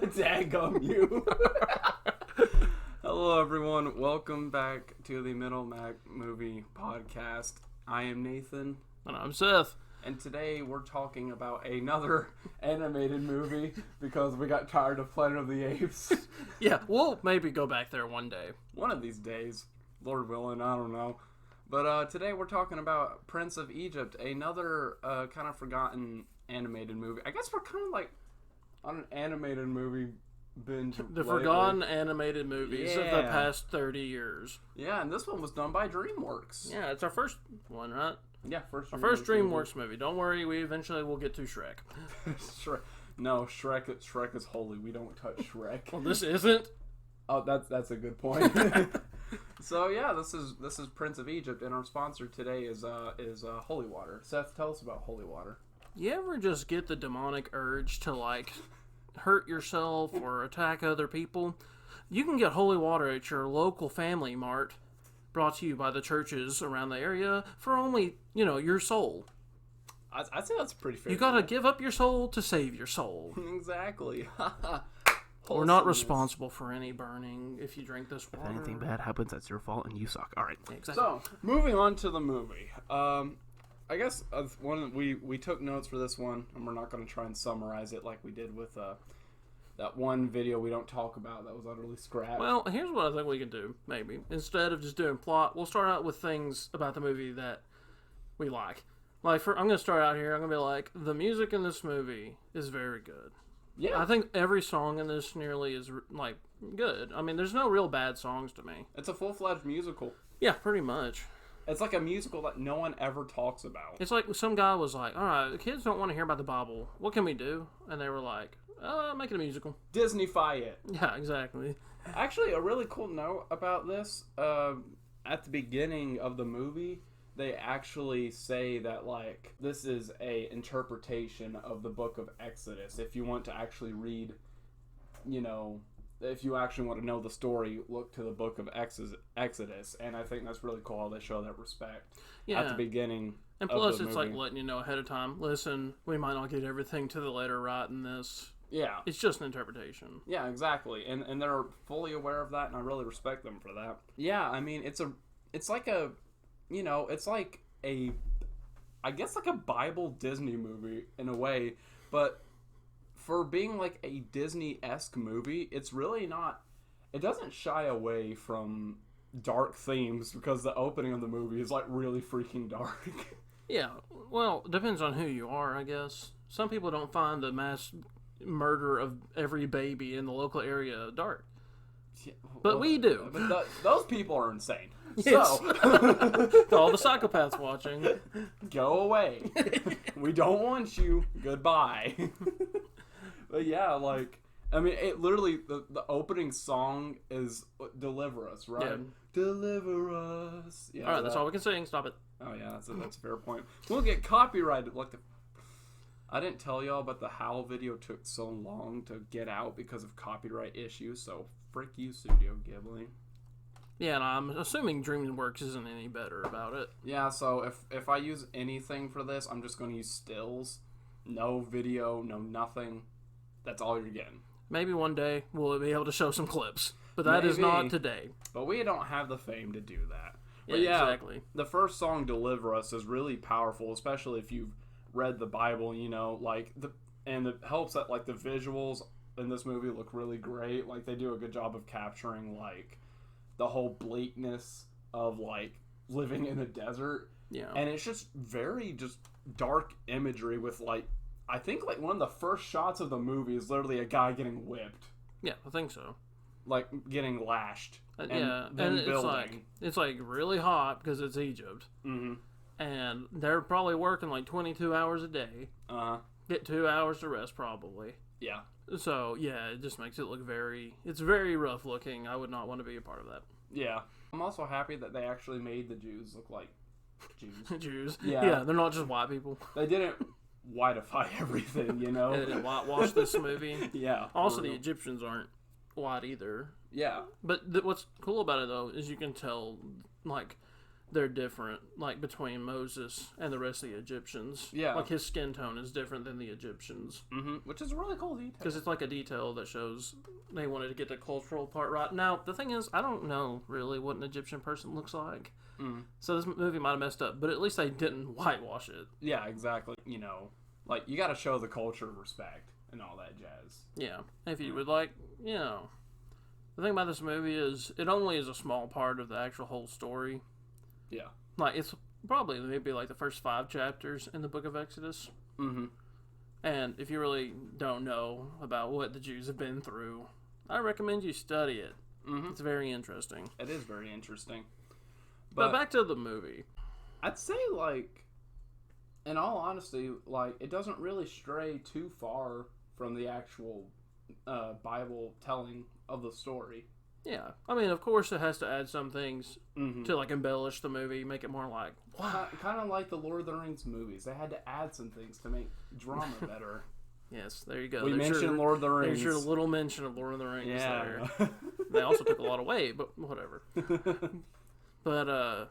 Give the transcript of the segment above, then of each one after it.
Daggum you. Hello everyone, welcome back to the Middle Mac Movie Podcast. I am Nathan. And I'm Seth. And today we're talking about another animated movie because we got tired of Planet of the Apes. Yeah, we'll maybe go back there one day. One of these days. Lord willing, I don't know. But today we're talking about Prince of Egypt, another kind of forgotten animated movie. I guess we're kind of like on an animated movie binge. The forgotten animated movies of the past 30 years. Yeah, and this one was done by DreamWorks. Yeah, it's our first one, right? Yeah, our first DreamWorks movie. Don't worry, we eventually will get to Shrek. Shrek. No, Shrek is holy. We don't touch Shrek. Well, this isn't. Oh, that's a good point. So yeah, this is Prince of Egypt, and our sponsor today is Holy Water. Seth, tell us about Holy Water. You ever just get the demonic urge to like hurt yourself or attack other people? You can get Holy Water at your local Family Mart, brought to you by the churches around the area for only, your soul. I'd say that's pretty fair. You gotta give up your soul to save your soul. Exactly. We're not responsible for any burning if you drink this water. If anything bad happens, that's your fault, and you suck. All right. Exactly. So, moving on to the movie. I guess we took notes for this one, and we're not going to try and summarize it like we did with that one video we don't talk about that was utterly scrapped. Well, here's what I think we can do, maybe. Instead of just doing plot, we'll start out with things about the movie that we like. I'm going to start out here. I'm going to be like, the music in this movie is very good. Yeah. I think every song in this nearly is, good. I mean, there's no real bad songs to me. It's a full-fledged musical. Yeah, pretty much. It's like a musical that no one ever talks about. It's like some guy was like, all right, the kids don't want to hear about the Bible. What can we do? And they were like, make it a musical. Disney-fy it. Yeah, exactly. Actually, a really cool note about this, at the beginning of the movie, they actually say that, this is a interpretation of the book of Exodus. If you want to actually read, if you actually want to know the story, look to the book of Exodus. And I think that's really cool how they show that respect at the beginning. And plus, it's like letting you know ahead of time, listen, we might not get everything to the letter right in this. Yeah. It's just an interpretation. Yeah, exactly. And they're fully aware of that, and I really respect them for that. Yeah, I mean, it's like a Bible Disney movie in a way, but for being like a Disney-esque movie, it's really not, it doesn't shy away from dark themes because the opening of the movie is like really freaking dark. Yeah, well, depends on who you are, I guess. Some people don't find the mass murder of every baby in the local area dark. Yeah, but we do. But those people are insane. Yes. So, to all the psychopaths watching, go away. We don't want you. Goodbye. But yeah, it literally, the opening song is Deliver Us, right? Yeah. Deliver us. Yeah, all right, that's all we can sing. Stop it. Oh yeah, that's a fair point. We'll get copyrighted. I didn't tell y'all, but the Howl video took so long to get out because of copyright issues, so frick you, Studio Ghibli. Yeah, and I'm assuming DreamWorks isn't any better about it. Yeah, so if I use anything for this, I'm just going to use stills. No video, no nothing. That's all you're getting. Maybe one day we'll be able to show some clips, but that is not today. But we don't have the fame to do that. Yeah, exactly. The first song, Deliver Us, is really powerful, especially if you've read the Bible, and it helps that, the visuals in this movie look really great. They do a good job of capturing, the whole bleakness of, living in a desert. Yeah. And it's just very dark imagery with, I think, one of the first shots of the movie is literally a guy getting whipped. Yeah, I think so. Getting lashed. And and it's really hot because it's Egypt. Mm-hmm. And they're probably working 22 hours a day. Get 2 hours to rest probably. Yeah. So, yeah, it just makes it look it's very rough looking. I would not want to be a part of that. Yeah. I'm also happy that they actually made the Jews look like Jews. Jews. Yeah. Yeah, they're not just white people. They didn't whiteify everything, They didn't whitewash this movie. Yeah. Also, the Egyptians aren't white either. Yeah. But what's cool about it, though, is you can tell, they're different, like between Moses and the rest of the Egyptians. Yeah. Like his skin tone is different than the Egyptians. Mm-hmm. Which is a really cool detail. Because it's like a detail that shows they wanted to get the cultural part right. Now, the thing is, I don't know really what an Egyptian person looks like. So this movie might have messed up, but at least they didn't whitewash it. Yeah, exactly. You know, like, you got to show the culture respect and all that jazz. Yeah. If you would like, you know. The thing about this movie is it only is a small part of the actual whole story. Yeah. Like, it's probably maybe like the first 5 chapters in the book of Exodus. Mm-hmm. And if you really don't know about what the Jews have been through, I recommend you study it. Mm-hmm. It's very interesting. It is very interesting. But back to the movie. I'd say, like, in all honesty, like, it doesn't really stray too far from the actual Bible telling of the story. Yeah. I mean, of course it has to add some things Mm-hmm. to, like, embellish the movie, make it more like, wow. Kind of like the Lord of the Rings movies. They had to add some things to make drama better. Yes, there you go. We mentioned Lord of the Rings. There's your little mention of Lord of the Rings there. Yeah. They also took a lot away, but whatever. But,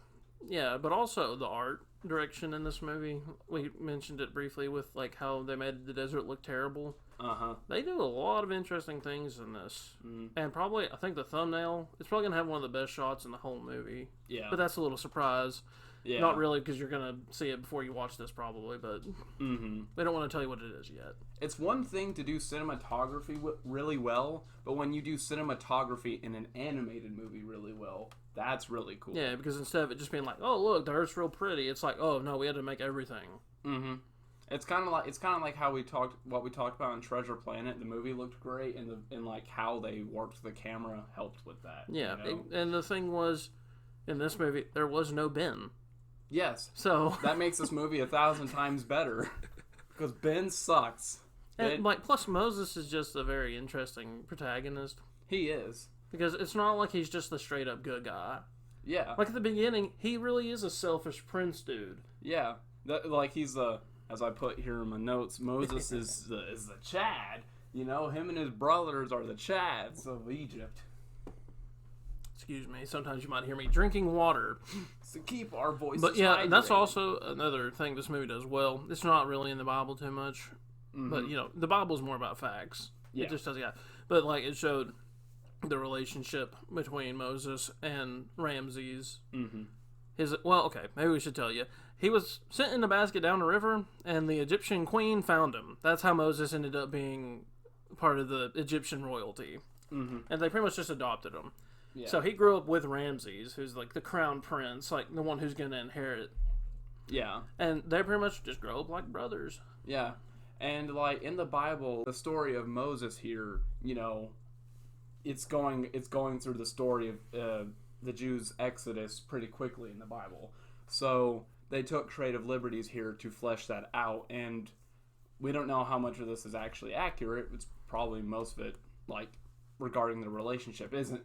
yeah, but also the art direction in this movie. We mentioned it briefly with, like, how they made the desert look terrible. Uh-huh. They do a lot of interesting things in this. And probably, I think the thumbnail is probably going to have one of the best shots in the whole movie. Yeah. But that's a little surprise. Yeah. Not really, because you're going to see it before you watch this, probably, but Mm-hmm. they don't want to tell you what it is yet. It's one thing to do cinematography really well, but when you do cinematography in an animated movie really well, that's really cool. Yeah, because instead of it just being like, oh, look, the Earth's real pretty, it's like, oh, no, we had to make everything. Mm-hmm. It's kind of like how we talked about on Treasure Planet. The movie looked great, and like how they worked the camera helped with that. Yeah, you know? and the thing was, in this movie, there was no Ben. Yes. So that makes this movie 1,000 times better, because Ben sucks. And, like, plus Moses is just a very interesting protagonist. He is. Because it's not like he's just the straight up good guy. Yeah. Like at the beginning, he really is a selfish prince dude. Yeah. Like he's the, as I put here in my notes, Moses is the Chad. You know, him and his brothers are the Chads of Egypt. Excuse me. Sometimes you might hear me drinking water. To keep our voices But yeah, hydrated. that's also another thing this movie does well. It's not really in the Bible too much. Mm-hmm. But, you know, the Bible's more about facts. Yeah. It just does, yeah. But, like, it showed the relationship between Moses and Ramses. Mm-hmm. Well, okay, maybe we should tell you. He was sent in a basket down the river, and the Egyptian queen found him. That's how Moses ended up being part of the Egyptian royalty. Mm-hmm. And they pretty much just adopted him. Yeah. So he grew up with Ramses, who's like the crown prince, like the one who's going to inherit. Yeah. And they pretty much just grow up like brothers. Yeah. And, like, in the Bible, the story of Moses here, you know, it's going through the story of the Jews' exodus pretty quickly in the Bible. So they took creative liberties here to flesh that out, and we don't know how much of this is actually accurate. It's probably most of it, like, regarding the relationship isn't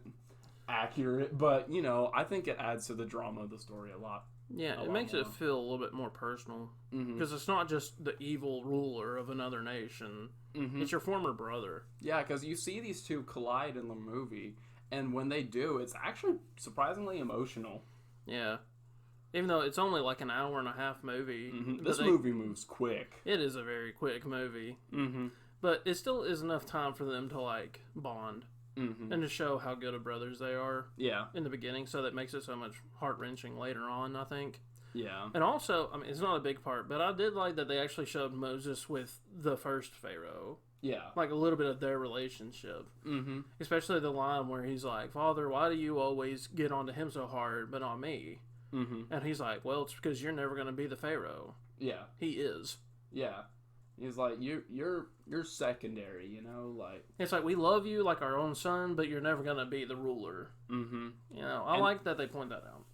accurate, but, you know, I think it adds to the drama of the story a lot. Yeah, it makes it feel a little bit more personal. Because it's not just the evil ruler of another nation. It's your former brother. Yeah, because you see these two collide in the movie, and when they do, it's actually surprisingly emotional. Yeah. Even though it's only like an hour and a half movie. This movie moves quick. It is a very quick movie. But it still is enough time for them to, like, bond. And to show how good of brothers they are. Yeah. In the beginning, so that makes it so much heart-wrenching later on, I think. Yeah. And also, I mean, it's not a big part, but I did like that they actually showed Moses with the first Pharaoh. Yeah. Like, a little bit of their relationship. Especially the line where he's like, Father, why do you always get onto him so hard, but not me? And he's like, well, it's because you're never going to be the Pharaoh. Yeah. He is. Yeah. He's like, you're secondary, you know, like. It's like, we love you like our own son, but you're never going to be the ruler. You know, I like that they point that out.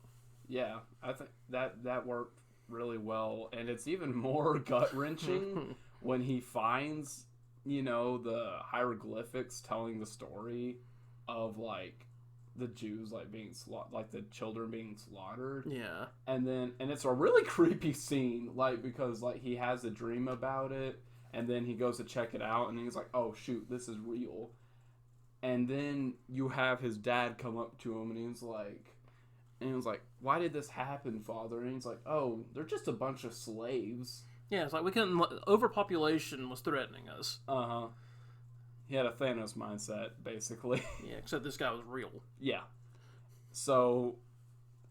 Yeah, I think that worked really well, and it's even more gut-wrenching when he finds, you know, the hieroglyphics telling the story of, like, the Jews, like, being like the children being slaughtered. Yeah. And it's a really creepy scene, like, because, like, he has a dream about it, and then he goes to check it out, and he's like, oh, shoot, this is real. And then you have his dad come up to him, and he's like, And he was like, "Why did this happen, Father?" And he's like, "Oh, they're just a bunch of slaves." Yeah, it's like we couldn't. Overpopulation was threatening us. He had a Thanos mindset, basically. Yeah, except this guy was real. Yeah. So,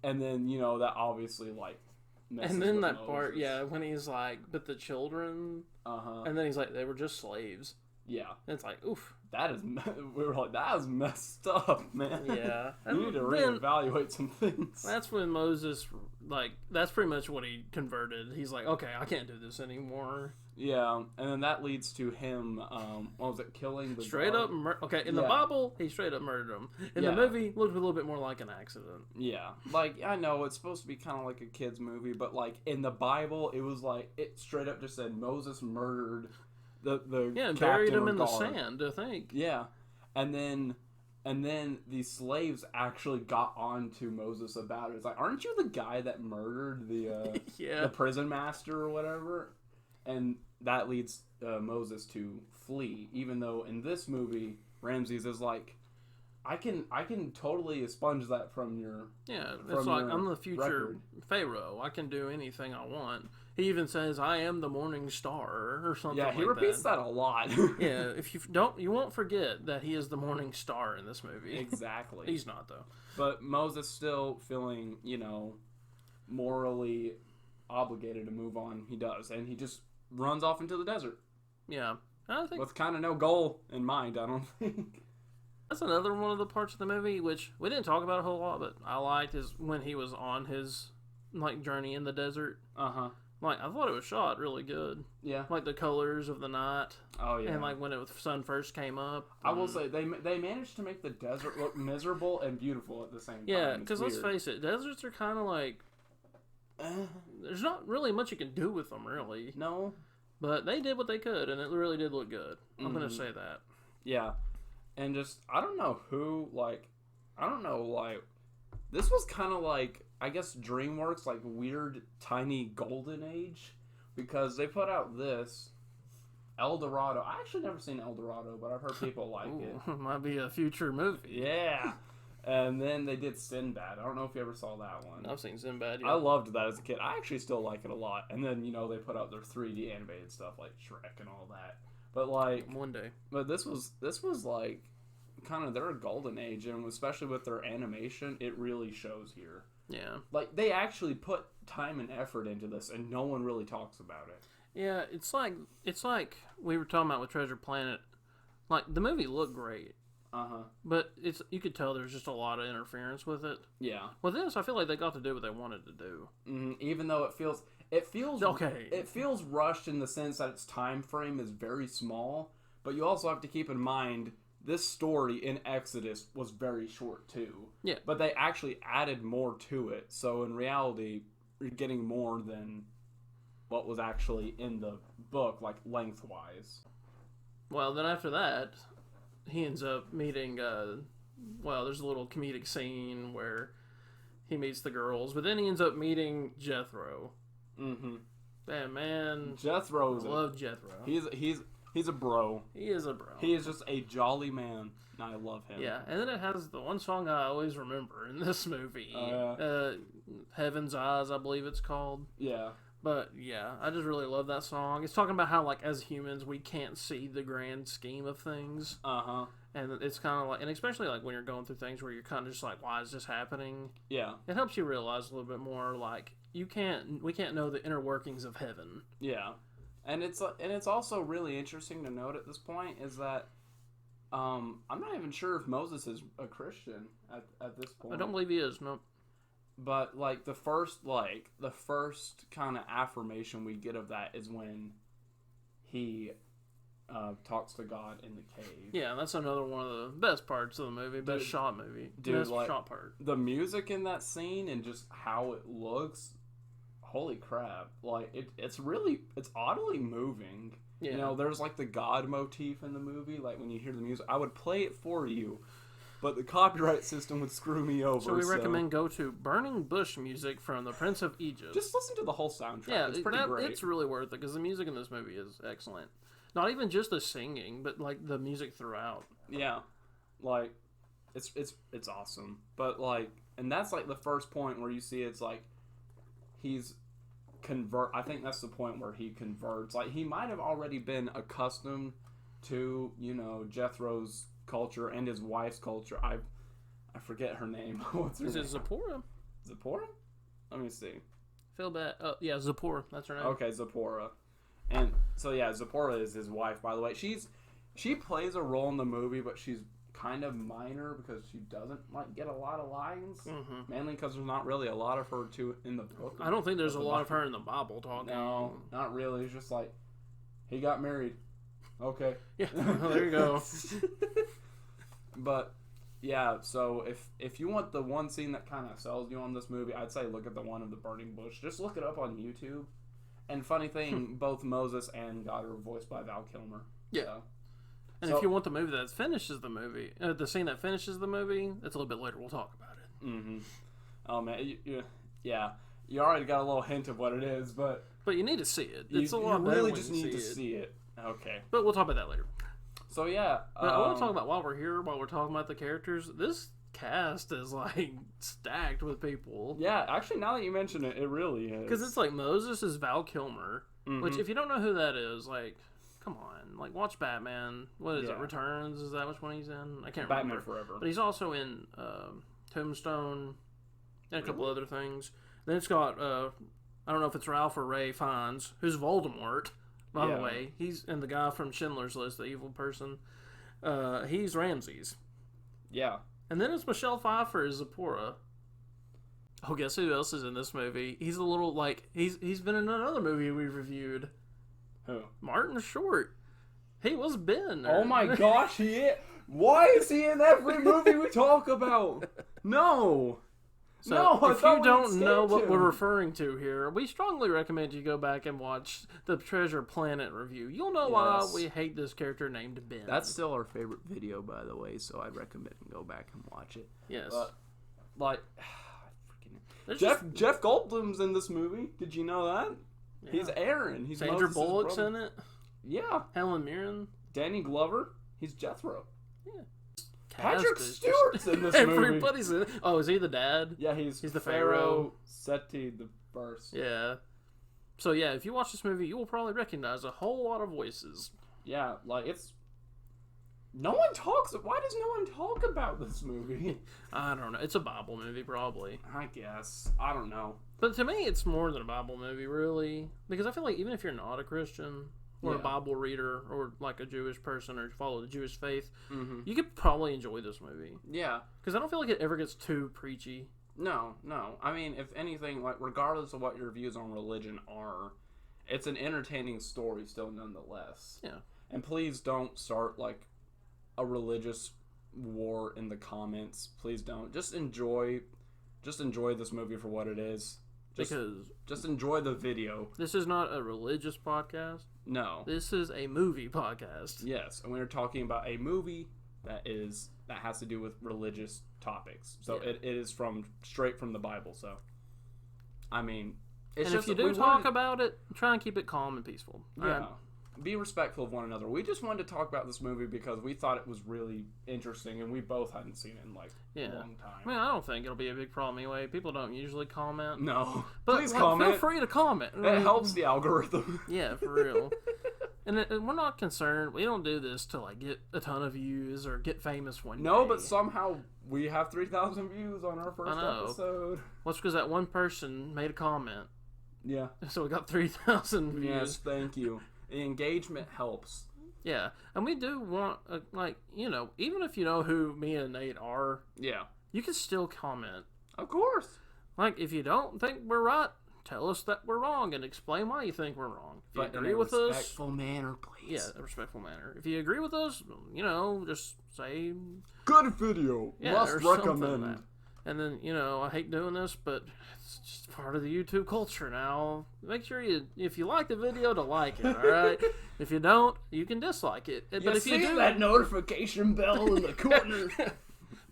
and then that obviously like. And then that part, when he's like, "But the children," and then he's like, "They were just slaves." Yeah. And it's like, oof. We were like, that is messed up, man. Yeah. You need to reevaluate some things. That's when Moses, that's pretty much what he converted. He's like, okay, I can't do this anymore. Yeah, and then that leads to him, what was it, killing the straight guard? Up, in the Bible, he straight up murdered him. In the movie, looked a little bit more like an accident. Yeah, I know, it's supposed to be kind of like a kid's movie, but, in the Bible, it was it straight up just said Moses murdered the and captain buried him or in guard. the sand, I think. Yeah, and then these slaves actually got on to Moses about it. It's like, aren't you the guy that murdered the the prison master or whatever? And that leads Moses to flee, even though in this movie Ramses is like, I can totally expunge that from your it's like, I'm the future record. Pharaoh. I can do anything I want. He even says, "I am the morning star," or something. Yeah, he repeats that a lot. Yeah, if you won't forget that he is the morning star in this movie. Exactly. He's not though. But Moses still feeling morally obligated to move on. He does, and he just runs off into the desert. Yeah, I think with kind of no goal in mind. I don't think. That's another one of the parts of the movie which we didn't talk about a whole lot, but I liked is when he was on his journey in the desert. I thought it was shot really good. Yeah. The colors of the night. Oh yeah. And when the sun first came up. I will say they managed to make the desert look miserable and beautiful at the same time. Yeah, because let's face it, deserts are kind of there's not really much you can do with them, really. No. But they did what they could, and it really did look good. I'm going to say that. Yeah. And just, I don't know who, this was kind of I guess DreamWorks, weird, tiny golden age, because they put out this, El Dorado. I actually never seen El Dorado, but I've heard people like it. Might be a future movie. Yeah. And then they did Sinbad. I don't know if you ever saw that one. I've seen Sinbad, yeah. I loved that as a kid. I actually still like it a lot. And then, they put out their 3D animated stuff like Shrek and all that. But one day. But this was kind of their golden age, and especially with their animation, it really shows here. Yeah. They actually put time and effort into this, and no one really talks about it. Yeah, it's like we were talking about with Treasure Planet. The movie looked great. But you could tell there's just a lot of interference with it. Yeah. With this, I feel like they got to do what they wanted to do. Even though it feels okay. It feels rushed in the sense that its time frame is very small, but you also have to keep in mind this story in Exodus was very short too. Yeah. But they actually added more to it, so in reality, you're getting more than what was actually in the book, lengthwise. Well, then after that, he ends up meeting, there's a little comedic scene where he meets the girls, but then he ends up meeting Jethro. Mm-hmm. And man, Jethro's I love Jethro. He's a bro. He is a bro. He is just a jolly man, and I love him. Yeah, and then it has the one song I always remember in this movie. Heaven's Eyes, I believe it's called. Yeah. But, yeah, I just really love that song. It's talking about how, as humans, we can't see the grand scheme of things. And it's kind of and especially, when you're going through things where you're kind of just why is this happening? Yeah. It helps you realize a little bit more, we can't know the inner workings of heaven. Yeah. And it's also really interesting to note at this point is that I'm not even sure if Moses is a Christian at this point. I don't believe he is, no. But the first kind of affirmation we get of that is when he talks to God in the cave. Yeah, that's another one of the best parts of the movie, best shot movie. Dude, best shot part. The music in that scene and just how it looks, holy crap. It's oddly moving. Yeah. There's the God motif in the movie, when you hear the music. I would play it for you, but the copyright system would screw me over. So we recommend go to Burning Bush music from The Prince of Egypt. Just listen to the whole soundtrack. Yeah, it's pretty great. It's really worth it because the music in this movie is excellent. Not even just the singing, but the music throughout. Yeah. it's awesome. But like, and that's like the first point where you see it's like he's I think that's the point where he converts. Like, he might have already been accustomed to, Jethro's culture and his wife's culture. I forget her name. What's her name? Is it Zipporah? Zipporah? Let me see. Feel bad. Oh, yeah, Zipporah. That's her name. Okay, Zipporah. And so yeah, Zipporah is his wife, by the way. She plays a role in the movie, but she's kind of minor because she doesn't get a lot of lines, mainly because there's not really a lot of her in the book. I don't think there's a lot of her in the Bible talking. No, not really. It's just like, he got married. Okay. Yeah, there you go. But yeah, so if you want the one scene that kind of sells you on this movie, I'd say look at the one of the burning bush. Just look it up on YouTube. And funny thing, both Moses and God are voiced by Val Kilmer. Yeah. And if you want the movie that finishes the movie, the scene that finishes the movie, it's a little bit later. We'll talk about it. Mm-hmm. Oh, man. Yeah. You already got a little hint of what it is, but you need to see it. It's a lot you better really when just you need to see it. see it. Okay. But we'll talk about that later. So, yeah. But I want to talk about, while we're here, while we're talking about the characters, this cast is, stacked with people. Yeah, actually, now that you mention it, it really is. Because it's Moses is Val Kilmer, which, if you don't know who that is, come on. Watch Batman. What is it? Returns? Is that which one he's in? I can't remember. Batman Forever. But he's also in Tombstone and a couple other things. Then it's got, I don't know if it's Ralph or Ray Fiennes, who's Voldemort, by the way. And the guy from Schindler's List, the evil person. He's Ramses. Yeah. And then it's Michelle Pfeiffer as Zipporah. Oh, guess who else is in this movie? He's a little, he's been in another movie we reviewed. Who? Martin Short. He was Ben. Oh my gosh, he is. Why is he in every movie we talk about? No. So no, if you don't know what we're referring to here, we strongly recommend you go back and watch the Treasure Planet review. You'll know why we hate this character named Ben. That's still our favorite video, by the way, so I'd recommend go back and watch it. Yes. But, Jeff Goldblum's in this movie. Did you know that? Yeah. He's Aaron. He's Sandra Bullock's in it. Yeah. Helen Mirren. Danny Glover. He's Jethro. Yeah. Patrick Stewart's in this movie. Everybody's in it. Oh, is he the dad? Yeah, he's the Pharaoh. Seti the first. Yeah. So yeah, if you watch this movie, you will probably recognize a whole lot of voices. Yeah, it's... No one talks... Why does no one talk about this movie? I don't know. It's a Bible movie, probably. I guess. I don't know. But to me, it's more than a Bible movie, really. Because I feel like even if you're not a Christian or a Bible reader or a Jewish person or follow the Jewish faith, you could probably enjoy this movie. Yeah. Because I don't feel like it ever gets too preachy. No. I mean, if anything, regardless of what your views on religion are, it's an entertaining story still nonetheless. Yeah. And please don't start, a religious war in the comments. Please don't. Just enjoy this movie for what it is. Just enjoy the video. This is not a religious podcast. No. This is a movie podcast. Yes, and we're talking about a movie that has to do with religious topics. So it is straight from the Bible. So, I mean, it's just, if you do talk about it, try and keep it calm and peaceful. Yeah. Be respectful of one another. We just wanted to talk about this movie because we thought it was really interesting, and we both hadn't seen it in a long time. I mean, I don't think it'll be a big problem anyway. People don't usually comment. No, but please comment. Feel free to comment. It helps the algorithm. Yeah, for real. And we're not concerned. We don't do this to get a ton of views or get famous one day. No, but somehow we have 3,000 views on our first episode. Well, it's because that one person made a comment. Yeah. So we got 3,000 views. Yes, thank you. The engagement helps. Yeah, and we do want, even if you know who me and Nate are, you can still comment. Of course. If you don't think we're right, tell us that we're wrong and explain why you think we're wrong. If you agree with us, in a respectful manner, please. Yeah, a respectful manner. If you agree with us, just say good video. Must recommend. And then, I hate doing this, but it's just part of the YouTube culture now. Make sure if you like the video, to like it, all right? If you don't, you can dislike it. But if you do that notification bell in the corner.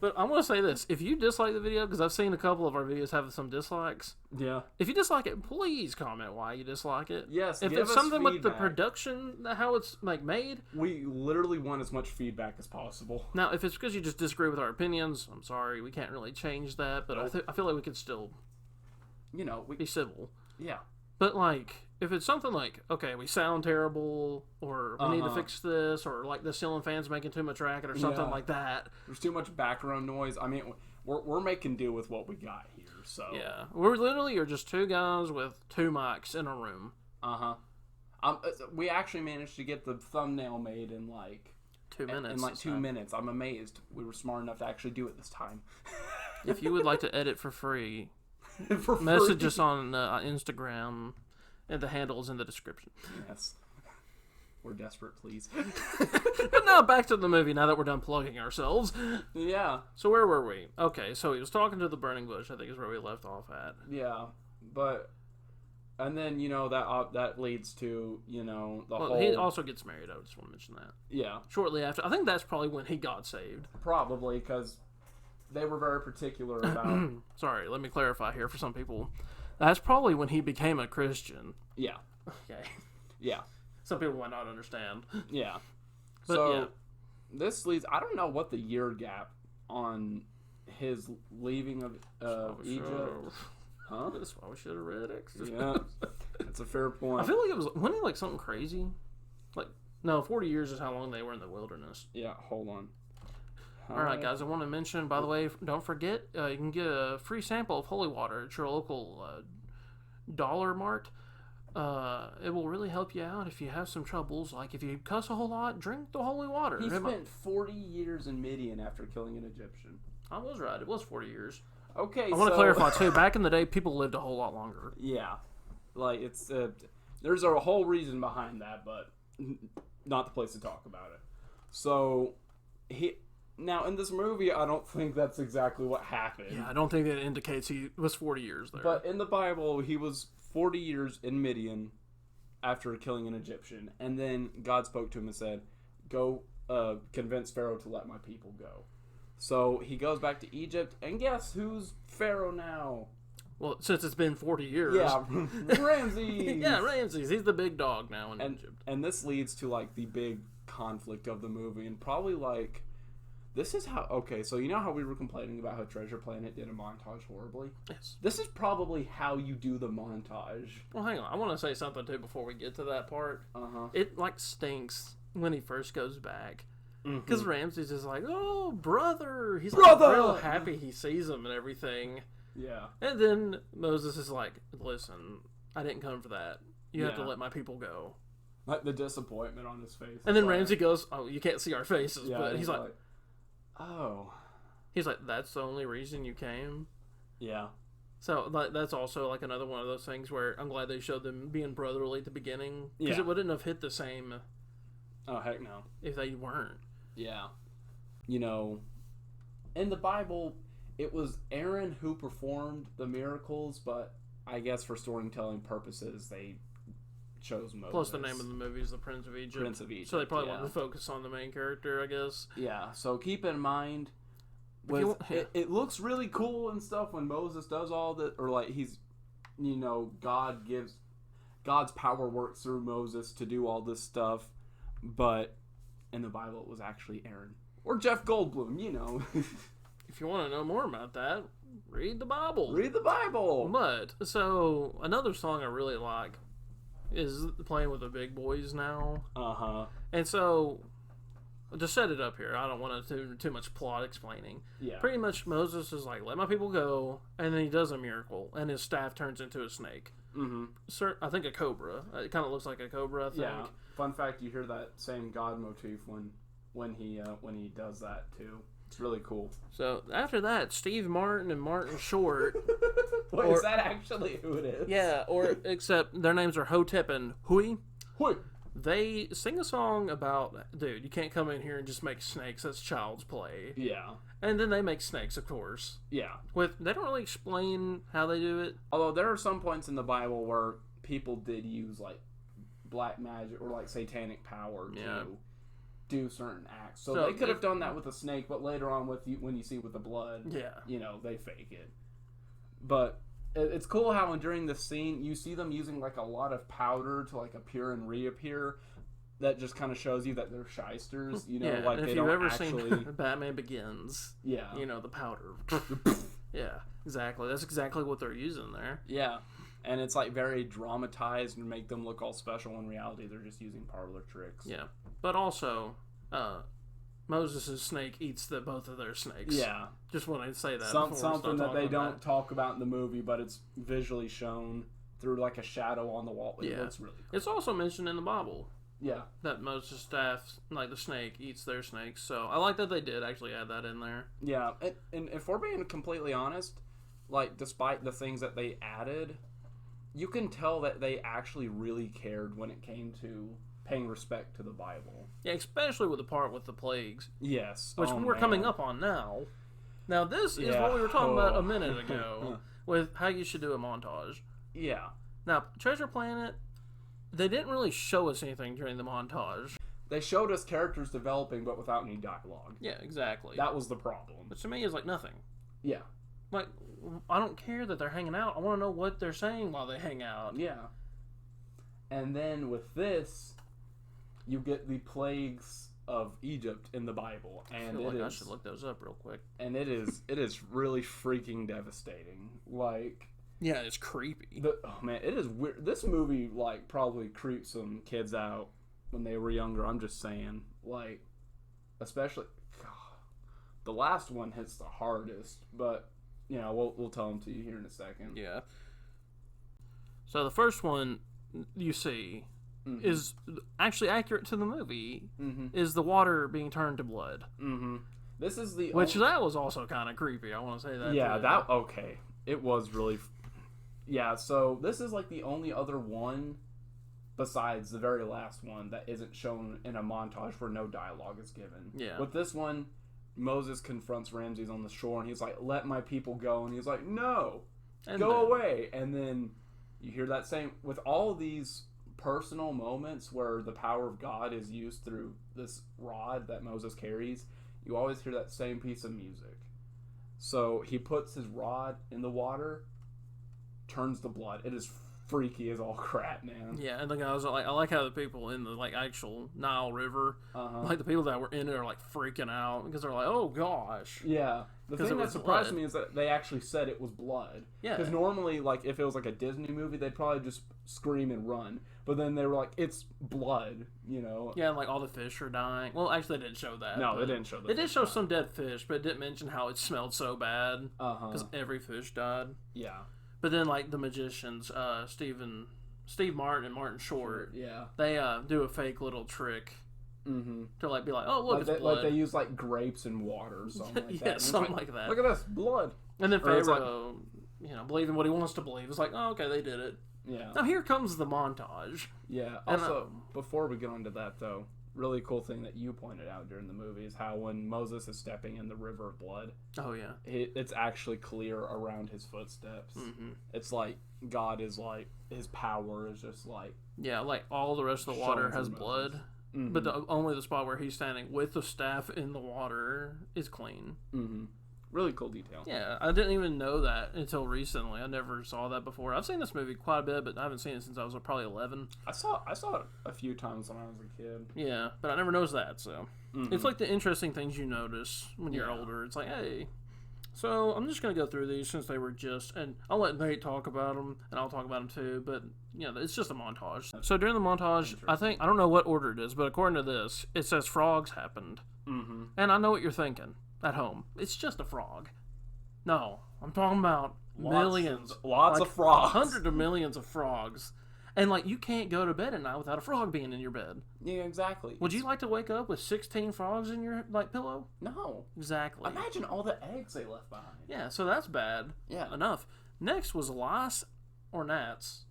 But I want to say this: if you dislike the video, because I've seen a couple of our videos have some dislikes. Yeah. If you dislike it, please comment why you dislike it. Yes. If give it's us something with the feedback. production, how it's like made. We literally want as much feedback as possible. Now, if it's because you just disagree with our opinions, I'm sorry, we can't really change that. But I feel like we could still, be civil. Yeah. But like, if it's something like, okay, we sound terrible, or we need to fix this, or like the ceiling fan's making too much racket, or something like that. There's too much background noise. I mean, we're making do with what we got here. So Yeah, we're literally are just two guys with two mics in a room. We actually managed to get the thumbnail made in like 2 minutes. In like 2 minutes. I'm amazed we were smart enough to actually do it this time. If you would like to edit for free, For message free. us on Instagram, and the handle is in the description. Yes. We're desperate, please. But now back to the movie. Now that we're done plugging ourselves. Yeah. So where were we? Okay, so he was talking to the burning bush. I think is where we left off at. Yeah. But and then that leads to the whole. He also gets married. I just want to mention that. Yeah. Shortly after, I think that's probably when he got saved. Probably because they were very particular about. Sorry, let me clarify here for some people. That's probably when he became a Christian. Yeah. Okay. Yeah. Some people might not understand. Yeah. But, So yeah. this leads. I don't know what the year gap on his leaving of Egypt. Huh? That's why we should have read it. Yeah. That's a fair point. I feel like it was wasn't it like something crazy? Like no, 40 years is how long they were in the wilderness. Yeah. Hold on. All right, guys. I want to mention, by the way, don't forget you can get a free sample of holy water at your local dollar mart. It will really help you out if you have some troubles. Like if you cuss a whole lot, drink the holy water. He spent 40 years in Midian after killing an Egyptian. I was right. It was 40 years. Okay, I want to clarify too. Back in the day, people lived a whole lot longer. Yeah, like it's there's a whole reason behind that, but not the place to talk about it. So now in this movie, I don't think that's exactly what happened. Yeah, I don't think that indicates he was 40 years there. But in the Bible, he was 40 years in Midian after killing an Egyptian, and then God spoke to him and said, "Go convince Pharaoh to let my people go." So he goes back to Egypt, and guess who's Pharaoh now? Well, since it's been 40 years. Yeah, Ramses. Yeah, Ramses. He's the big dog now in Egypt. And this leads to like the big conflict of the movie, and probably like this is how. Okay, so you know how we were complaining about how Treasure Planet did a montage horribly? Yes. This is probably how you do the montage. Well, hang on. I want to say something too before we get to that part. It like stinks when he first goes back. Because Ramses is like, oh, brother. He's like real happy he sees him and everything. Yeah. And then Moses is like, listen, I didn't come for that. You have to Yeah. let my people go. Like the disappointment on his face. And then Ramsey goes, oh, you can't see our faces. Yeah, but he's like, oh. he's like, that's the only reason you came? Yeah. So that's also like another one of those things where I'm glad they showed them being brotherly at the beginning. Because Yeah. it wouldn't have hit the same Oh, heck no. if they weren't. Yeah. In the Bible, it was Aaron who performed the miracles, but I guess for storytelling purposes, they chose Moses. Plus, the name of the movie is The Prince of Egypt. Prince of Egypt. So they probably yeah. wanted to focus on the main character, I guess. Yeah, so keep in mind, If it looks really cool and stuff when Moses does all that, or like he's, God's power works through Moses to do all this stuff, but in the Bible it was actually Aaron. Or Jeff Goldblum, If you want to know more about that, read the Bible. Read the Bible! But, so, another song I really like is Playing with the Big Boys Now. Uh-huh. And so, to set it up here, I don't want to do too much plot explaining. Yeah. Pretty much Moses is like, let my people go, and then he does a miracle, and his staff turns into a snake. Mm-hmm. I think a cobra. It kind of looks like a cobra, I think. Yeah. Fun fact, you hear that same God motif when he does that too. It's really cool. So after that, Steve Martin and Martin Short. Wait, is that actually who it is? Yeah, or except their names are Hotep and Hui. Hui. They sing a song about, dude, you can't come in here and just make snakes. That's child's play. Yeah. And then they make snakes, of course. Yeah. They don't really explain how they do it. Although there are some points in the Bible where people did use like black magic or like satanic power do certain acts. So So they could have done that with a snake, but later on when you see with the blood, Yeah. they fake it. But it's cool how during the scene you see them using like a lot of powder to like appear and reappear. That just kind of shows you that they're shysters. Yeah, like and they if don't you've ever actually. seen Batman Begins, Yeah. the powder. Yeah, exactly. That's exactly what they're using there. Yeah. And it's like very dramatized and make them look all special. In reality, they're just using parlor tricks. Yeah, but also, Moses' snake eats both of their snakes. Yeah. Just want to say that. Something that they don't talk about in the movie, but it's visually shown through like a shadow on the wall. It looks really cool. It's also mentioned in the Bible. Yeah. That Moses' staff, like the snake, eats their snakes. So I like that they did actually add that in there. Yeah. And if we're being completely honest, like despite the things that they added, you can tell that they actually really cared when it came to paying respect to the Bible. Yeah, especially with the part with the plagues. Yes. Which we're coming up on now. Now, this is what we were talking about a minute ago with how you should do a montage. Yeah. Now, Treasure Planet, they didn't really show us anything during the montage. They showed us characters developing, but without any dialogue. Yeah, exactly. That was the problem. Which to me is like nothing. Yeah. Like, I don't care that they're hanging out. I want to know what they're saying while they hang out. Yeah. And then with this, you get the plagues of Egypt in the Bible, and I should look those up real quick. And it is really freaking devastating. Like, yeah, it's creepy. It is weird. This movie like probably creeped some kids out when they were younger. I'm just saying, like, especially the last one hits the hardest, but we'll tell them to you here in a second. Yeah. So the first one you see is actually accurate to the movie. Is the water being turned to blood? This is the that was also kind of creepy. I want to say that. Yeah, too. okay. It was really. Yeah, so this is like the only other one besides the very last one that isn't shown in a montage where no dialogue is given. Yeah. With this one, Moses confronts Ramses on the shore and he's like, "Let my people go," and he's like, "No, go away." And then you hear that same with all these personal moments where the power of God is used through this rod that Moses carries. You always hear that same piece of music. So he puts his rod in the water, turns to blood. It is freaky as all crap, man. Yeah, and the guys I like how the people in the actual Nile River, like the people that were in it are like freaking out because they're like, "Oh gosh." Yeah. The thing that surprised me is that they actually said it was blood. Yeah. Because normally, like, if it was like a Disney movie, they'd probably just scream and run. But then they were like, "It's blood," Yeah, and like all the fish are dying. Well, actually, they didn't show that. No, they didn't show that. They did show some dead fish, but it didn't mention how it smelled so bad. Because every fish died. Yeah. But then, like, the magicians, Steve Martin and Martin Short, Yeah. they do a fake little trick to, like, be like, "Oh, look, Like it's blood." Like they use, like, grapes and water or something like that. Yeah, something like that. Look at this, blood. And then Pharaoh, believing what he wants to believe, is like, "Oh, okay, they did it." Yeah. Now, here comes the montage. Yeah. Also, before we get onto that, though, really cool thing that you pointed out during the movie is how when Moses is stepping in the river of blood, oh yeah, it's actually clear around his footsteps. It's like God is like his power is just like like all the rest of the water has blood, but only the spot where he's standing with the staff in the water is clean. Really cool detail. Yeah, I didn't even know that until recently. I never saw that before. I've seen this movie quite a bit, but I haven't seen it since I was probably 11. I saw it a few times when I was a kid. Yeah, but I never noticed that, so. It's like the interesting things you notice when you're older. It's like, hey, so I'm just going to go through these since they were and I'll let Nate talk about them, and I'll talk about them too, but, it's just a montage. So during the montage, I don't know what order it is, but according to this, it says frogs happened. And I know what you're thinking. At home, it's just a frog. No, I'm talking about millions, lots of frogs, hundreds of millions of frogs, and like you can't go to bed at night without a frog being in your bed. Yeah, exactly. Would you like to wake up with 16 frogs in your pillow? No, exactly. Imagine all the eggs they left behind. Yeah, so that's bad. Yeah, enough. Next was lice or gnats.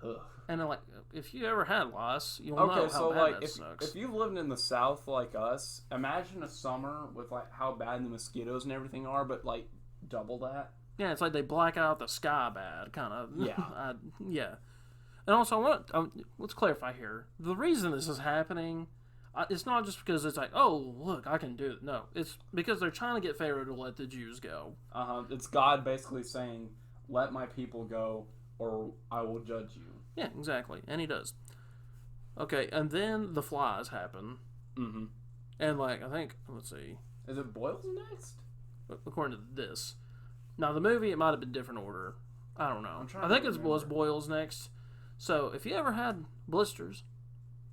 Ugh. And like, if you ever had lice, you'll know how bad that sucks. If you've lived in the South like us, imagine a summer with like how bad the mosquitoes and everything are, but like double that. Yeah, it's like they black out the sky bad, kind of. Yeah. Yeah. And also, let's clarify here. The reason this is happening, It's not just because it's like, oh, look, I can do it. No, it's because they're trying to get Pharaoh to let the Jews go. It's God basically saying, let my people go or I will judge you. Yeah, exactly. And he does. Okay, and then the flies happen. Mm-hmm. And, like, I think, let's see. Is it boils next? According to this. Now, the movie, it might have been different order. I don't know. I think it was boils next. So, if you ever had blisters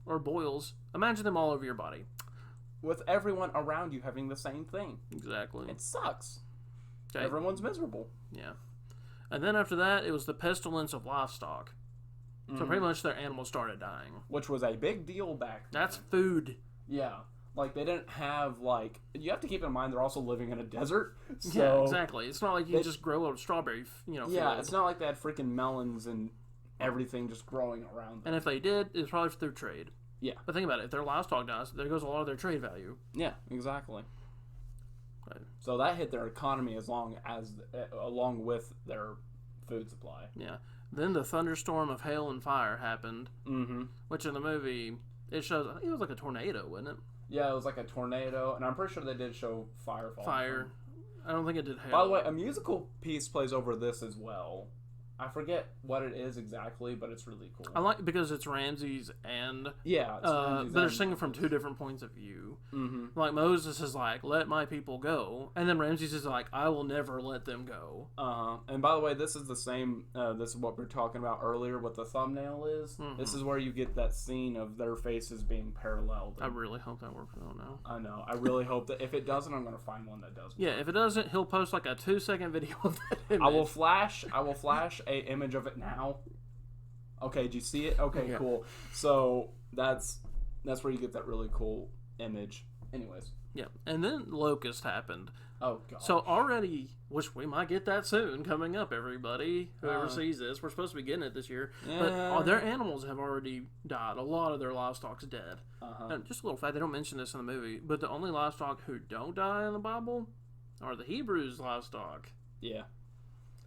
or boils, imagine them all over your body. With everyone around you having the same thing. Exactly. It sucks. Okay. Everyone's miserable. Yeah. And then after that, it was the pestilence of livestock. So pretty much their animals started dying. Which was a big deal back then. That's food. Yeah. Like, they didn't have, like... You have to keep in mind they're also living in a desert. So Yeah, exactly. It's not like you just grow a strawberry, Yeah, field. it's not like they had freaking melons and everything just growing around them. And if they did, it's probably through trade. Yeah. But think about it. If their livestock dies, there goes a lot of their trade value. Yeah, exactly. Right. So that hit their economy along with their food supply. Yeah. Then the thunderstorm of hail and fire happened. Mm-hmm. Which in the movie, it shows, I think it was like a tornado, wasn't it? Yeah, it was like a tornado, and I'm pretty sure they did show fire falling. Fire. I don't think it did hail. By the way, a musical piece plays over this as well. I forget what it is exactly, but it's really cool. I like because it's Ramses and yeah, but they're singing from two different points of view. Mm-hmm. Like Moses is like, "Let my people go," and then Ramses is like, "I will never let them go." And by the way, this is the same. This is what we were talking about earlier. What the thumbnail is. Mm-hmm. This is where you get that scene of their faces being paralleled. I really hope that works. I don't know. I know. I really hope that if it doesn't, I'm gonna find one that does. Yeah, if it doesn't, he'll post like a 2-second video of that image. I will flash a image of it now. Okay, did you see it? Okay, Yeah. cool. So that's where you get that really cool image. Anyways. Yeah, and then Locust happened. Oh god. So already, which we might get that soon, coming up, everybody. Whoever sees this, we're supposed to be getting it this year. Yeah. But their animals have already died. A lot of their livestock's dead. And just a little fact, they don't mention this in the movie, but the only livestock who don't die in the Bible are the Hebrews' livestock. Yeah.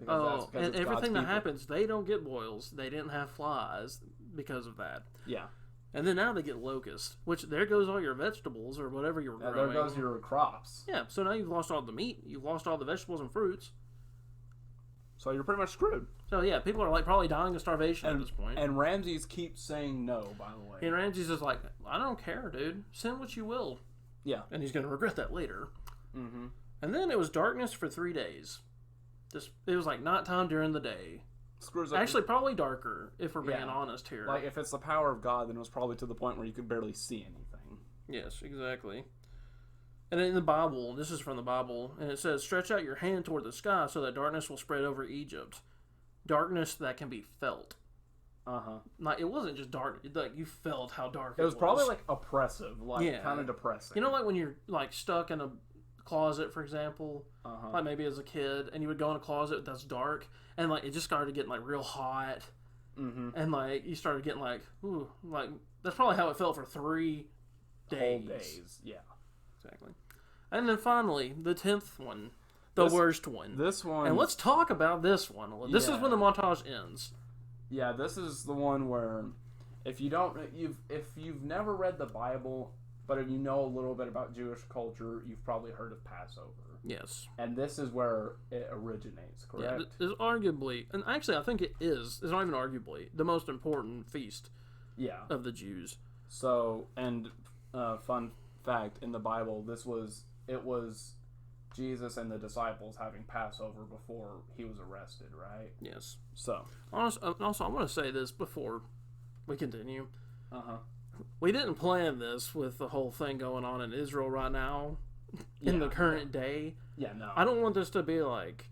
Oh, and everything that happens, they don't get boils. They didn't have flies because of that. Yeah. And then now they get locusts, which there goes all your vegetables or whatever you were growing. There goes your crops. Yeah, so now you've lost all the meat, you've lost all the vegetables and fruits. So you're pretty much screwed. So yeah, people are like probably dying of starvation at this point. And Ramses keeps saying no, by the way. And Ramses is like, I don't care, dude. Send what you will. Yeah. And he's going to regret that later. Mm-hmm. And then it was darkness for 3 days. It was like nighttime during the day. Screws up. Actually, probably darker, if we're being honest here. Like, if it's the power of God, then it was probably to the point where you could barely see anything. Yes, exactly. And in the Bible, this is from the Bible, and it says, stretch out your hand toward the sky so that darkness will spread over Egypt. Darkness that can be felt. Uh-huh. Like, it wasn't just dark. Like, you felt how dark it was. It was probably, like, oppressive. Like, kind of depressing. You know, like when you're, like, stuck in a closet, for example, like maybe as a kid, and you would go in a closet that's dark, and, like, it just started getting, like, real hot. Mm-hmm. And, like, you started getting, like, ooh, like, that's probably how it felt for 3 days. Whole days, yeah. Exactly. And then finally, the 10th one. The worst one. This one. And let's talk about this one. This is when the montage ends. Yeah, this is the one where if you've never read the Bible, but if you know a little bit about Jewish culture, you've probably heard of Passover. Yes. And this is where it originates, correct? Yeah, it's arguably, and actually I think it is, it's not even arguably, the most important feast of the Jews. So, and fun fact, in the Bible, it was Jesus and the disciples having Passover before he was arrested, right? Yes. So. Also, I want to say this before we continue. Uh-huh. We didn't plan this with the whole thing going on in Israel right now, in the current day. Yeah, no. I don't want this to be like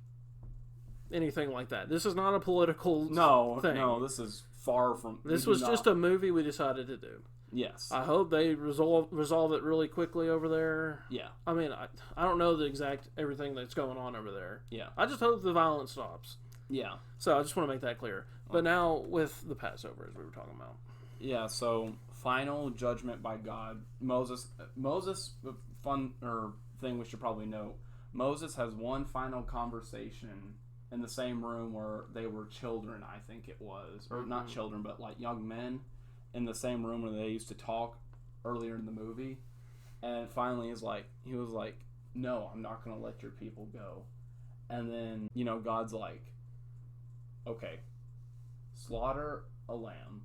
anything like that. This is not a political thing. No, this is far from... This was just a movie we decided to do. Yes. I hope they resolve it really quickly over there. Yeah. I mean, I don't know the exact everything that's going on over there. Yeah. I just hope the violence stops. Yeah. So I just want to make that clear. But now with the Passover, as we were talking about. Yeah, so final judgment by God. Moses, fun or thing we should probably know. Moses has one final conversation in the same room where they were children, I think it was. Or not children, but like young men in the same room where they used to talk earlier in the movie, and finally he was like, no, I'm not gonna let your people go. And then, you know, God's like, okay, slaughter a lamb,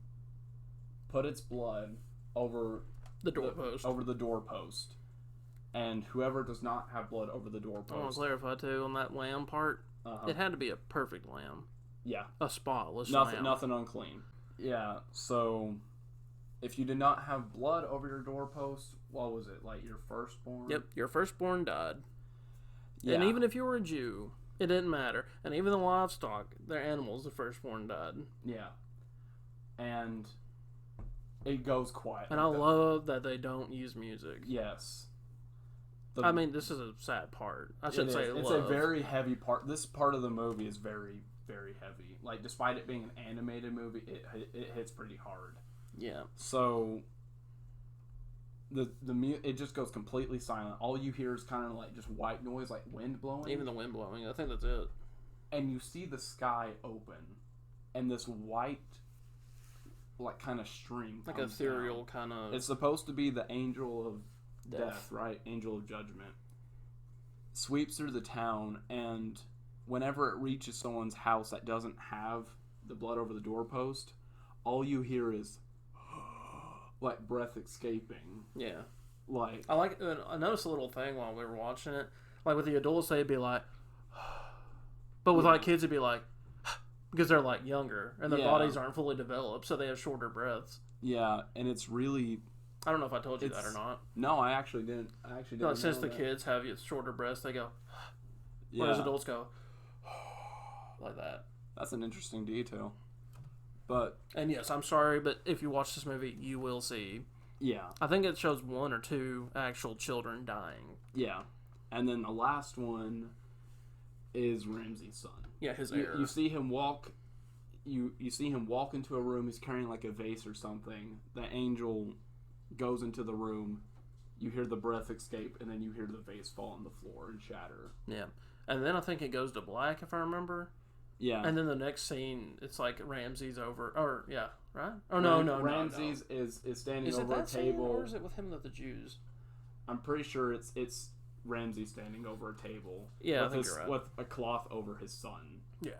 put its blood over The doorpost. over the doorpost, and whoever does not have blood over the I want to doorpost, clarify too on that lamb part. It had to be a perfect lamb, yeah, a spotless nothing lamb. unclean. Yeah, so if you did not have blood over your doorpost, what was it, like your firstborn? Yep, your firstborn died. Yeah. And even if you were a Jew, it didn't matter. And even the livestock, their animals, the firstborn died. Yeah. And it goes quiet. And I love that they don't use music. Yes. I mean, this is a sad part. I shouldn't say it's love. a very heavy part. This part of the movie is very, very heavy. Like, despite it being an animated movie, it hits pretty hard. Yeah. So it just goes completely silent. All you hear is kind of like just white noise, like wind blowing. Even the wind blowing. I think that's it. And you see the sky open, and this white, like, kind of stream Like comes ethereal down. kind of... It's supposed to be the angel of death, right? Angel of judgment. Sweeps through the town, and whenever it reaches someone's house that doesn't have the blood over the doorpost, all you hear is like breath escaping. Yeah. Like, I noticed a little thing while we were watching it. Like with the adults, they'd be like, but with like kids, it'd be like, because they're like younger and their bodies aren't fully developed, so they have shorter breaths. Yeah, and it's really... I don't know if I told you that or not. No, I actually didn't. Like, since the kids have shorter breaths, they go, whereas adults go like that. That's an interesting detail. But... And yes, I'm sorry, but if you watch this movie, you will see. Yeah. I think it shows 1 or 2 actual children dying. Yeah. And then the last one is Ramsey's son. Yeah, his heir. You see him walk... You see him walk into a room. He's carrying like a vase or something. The angel goes into the room. You hear the breath escape, and then you hear the vase fall on the floor and shatter. Yeah. And then I think it goes to black, if I remember. Yeah. And then the next scene, it's like Ramsey's over... Or, yeah, right? Oh, no. Ramsey's is standing is over it a that scene, table. or is it with him and the Jews? I'm pretty sure it's Ramsey standing over a table. Yeah, I think you're right. With a cloth over his son. Yeah.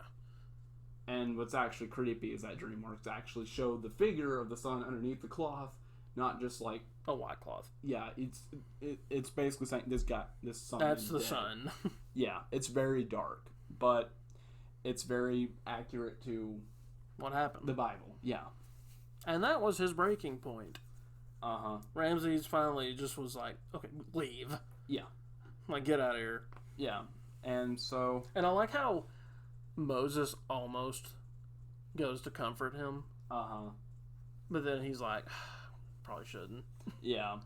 And what's actually creepy is that DreamWorks actually showed the figure of the son underneath the cloth, not just like a white cloth. Yeah, it's basically saying this son. That's is the dead. son. Yeah, it's very dark, but it's very accurate to what happened. The Bible. Yeah. And that was his breaking point. Ramsey's finally just was like, okay, leave. Yeah. Like, get out of here. Yeah. And so... And I like how Moses almost goes to comfort him. But then he's like, probably shouldn't. Yeah.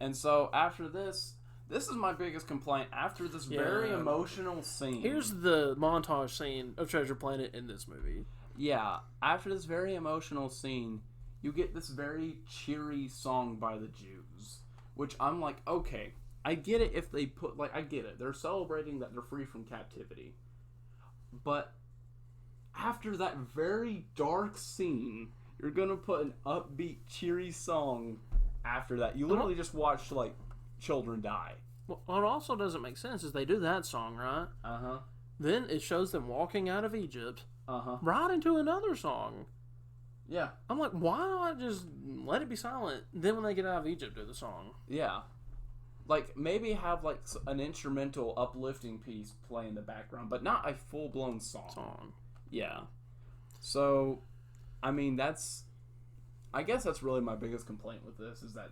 And so after this is my biggest complaint. After this very emotional scene... Here's the montage scene of Treasure Planet in this movie. Yeah. After this very emotional scene, you get this very cheery song by the Jews. Which I'm like, okay, I get it if they put... Like, I get it. They're celebrating that they're free from captivity. But after that very dark scene, you're gonna put an upbeat, cheery song after that. You literally just watched, like, children die. Well, what also doesn't make sense is they do that song, right? Then it shows them walking out of Egypt, right into another song. Yeah. I'm like, why not just let it be silent? Then when they get out of Egypt, do the song. Yeah. Like, maybe have, like, an instrumental uplifting piece play in the background, but not a full-blown song. Yeah. So, I mean, I guess that's really my biggest complaint with this, is that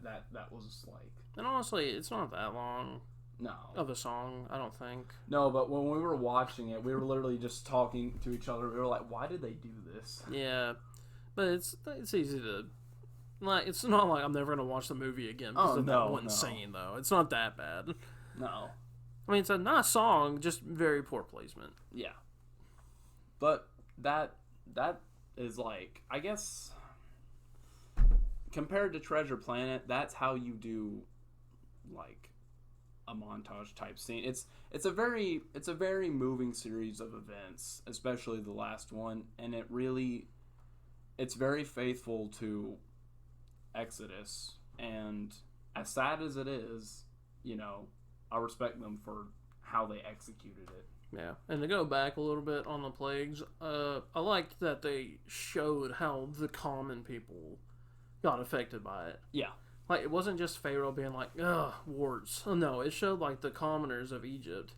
was, like... And honestly, it's not that long. No. Of a song, I don't think. No, but when we were watching it, we were literally just talking to each other. We were like, why did they do this? Yeah. But it's easy to... Like, it's not like I'm never going to watch the movie again because of that one scene, though. It's not that bad. No. I mean, it's a nice song, just very poor placement. Yeah. But that is, like, I guess, compared to Treasure Planet, that's how you do, like, a montage type scene. It's a very moving series of events, especially the last one, and it's very faithful to Exodus, And as sad as it is, you know, I respect them for how they executed it. Yeah, and to go back a little bit on the plagues, I liked that they showed how the common people got affected by it. Yeah. Like, it wasn't just Pharaoh being like, ugh, warts. No, it showed, like, the commoners of Egypt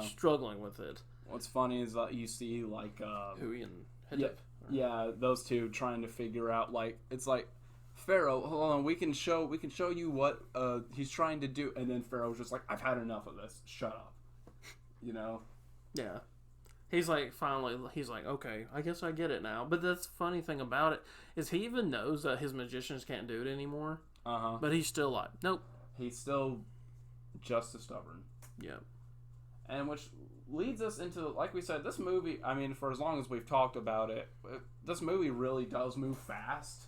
struggling with it. What's funny is that you see, like, Hui and yeah, Hittite. yeah, those two trying to figure out, like, it's like, Pharaoh, hold on, we can show you what he's trying to do, and then Pharaoh's just like, I've had enough of this. Shut up. You know? Yeah. He's like, finally, he's like, okay, I guess I get it now. But the funny thing about it is he even knows that his magicians can't do it anymore. Uh-huh. But he's still like, nope. He's still just as stubborn. Yeah. And which leads us into, like we said, this movie, I mean, for as long as we've talked about it, this movie really does move fast.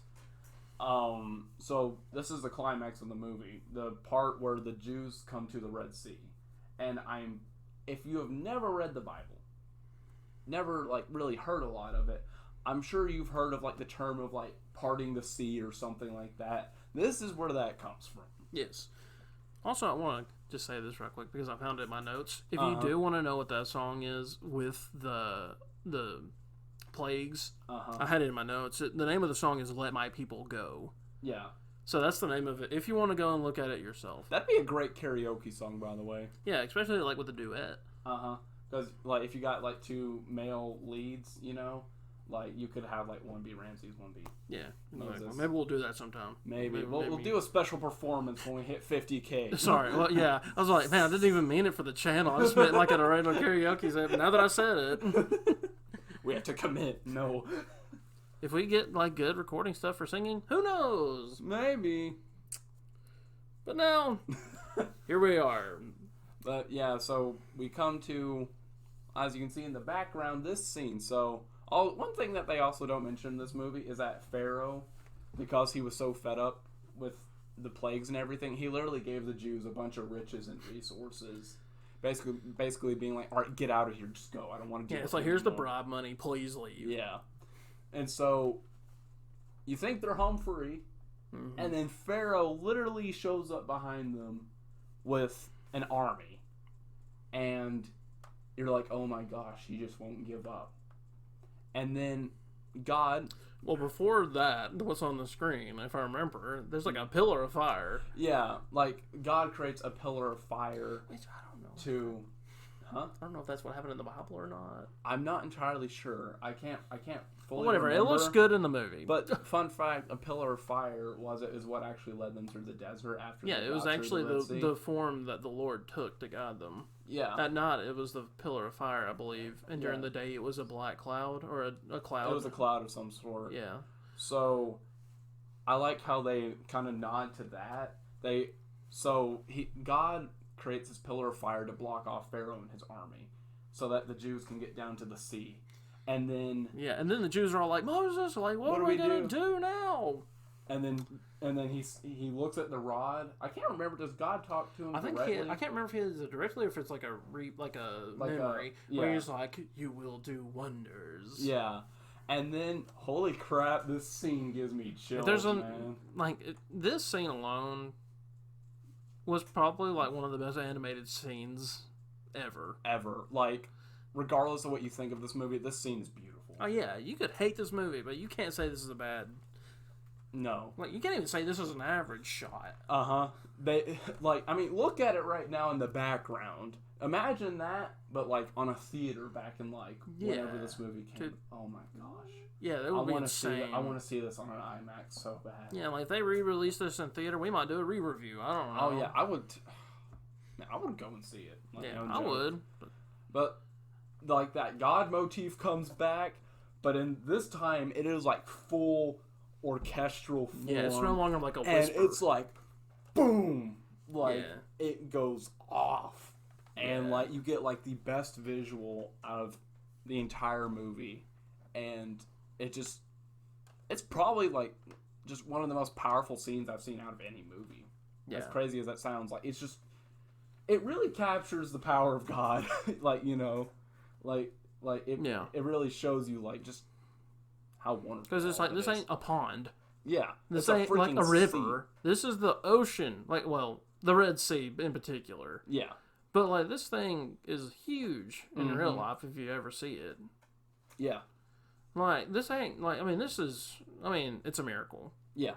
So this is the climax of the movie, the part where the Jews come to the Red Sea. And if you have never read the Bible, never, like, really heard a lot of it, I'm sure you've heard of, like, the term of, like, parting the sea or something like that. This is where that comes from. Yes. Also, I want to just say this real quick because I found it in my notes. If you do want to know what that song is with the plagues, I had it in my notes. The name of the song is "Let My People Go." Yeah. So that's the name of it. If you want to go and look at it yourself, That'd be a great karaoke song, by the way. yeah, especially like with the duet. Because, like, if you got, like, two male leads, you know, like, you could have, like, one be Ramses, one be... Yeah. Moses. Maybe we'll do that sometime. Maybe. We'll do a special performance when we hit 50K. Sorry. Well, yeah. I was like, man, I didn't even mean it for the channel. I just meant like at a regular karaoke set. But now that I said it... We have to commit. No. If we get, like, good recording stuff for singing, who knows? Maybe. But now, here we are. But, yeah, so we come to, as you can see in the background, this scene. So, one thing that they also don't mention in this movie is that Pharaoh, because he was so fed up with the plagues and everything, he literally gave the Jews a bunch of riches and resources. Basically being like, all right, get out of here, just go. I don't want to do it. Yeah, it's like, here's the bribe money, please leave. Yeah. And so, you think they're home free, and then Pharaoh literally shows up behind them with an army. And you're like, oh my gosh, he just won't give up. And then God... Well, before that, what's on the screen, if I remember, there's like a pillar of fire. Yeah, like, God creates a pillar of fire. Which I don't know. To... Huh? I don't know if that's what happened in the Bible or not. I'm not entirely sure. I can't fully whatever. remember. It looks good in the movie. But fun fact, a pillar of fire is what actually led them through the desert after. Yeah, they it was got actually through the form that the Lord took to guide them. Yeah. At night, it was the pillar of fire, I believe, and during the day, it was a black cloud or a cloud. It was a cloud of some sort. Yeah. So, I like how they kind of nod to that. God creates this pillar of fire to block off Pharaoh and his army, so that the Jews can get down to the sea. And then... Yeah, and then the Jews are all like, Moses, like, what are we going to do now? And then he looks at the rod. I can't remember, does God talk to him directly? I can't remember if he does it directly or if it's like a memory, where he's like, you will do wonders. Yeah. And then, holy crap, this scene gives me chills, man. This scene alone was probably, like, one of the best animated scenes ever. Like, regardless of what you think of this movie, this scene is beautiful. Oh, yeah. You could hate this movie, but you can't say this is a bad... No. Like, you can't even say this is an average shot. Uh-huh. Look at it right now in the background. Imagine that, but, like, on a theater back in, like, whenever this movie came. Oh, my gosh. Yeah, that would be insane. I want to see this on an IMAX so bad. Yeah, like, if they re-release this in theater, we might do a re-review. I don't know. Oh, yeah, I would... Man, I would go and see it. Like, yeah, I would. But, like, that God motif comes back, but in this time, it is, like, full orchestral form. Yeah, it's no longer like a whisper. And it's like, boom! Like, it goes off. And, like, you get, like, the best visual out of the entire movie. And it's probably, like, just one of the most powerful scenes I've seen out of any movie. Yeah. As crazy as that sounds, like, it's just, it really captures the power of God. Like, you know, it really shows you, like, just how wonderful. Because it's like, this ain't a pond. Yeah. This It's a ain't like freaking a river. This is the ocean. Like, well, the Red Sea in particular. Yeah. But, like, this thing is huge in real Mhm. life if you ever see it. Yeah. Like, this ain't, like, I mean, it's a miracle. Yeah.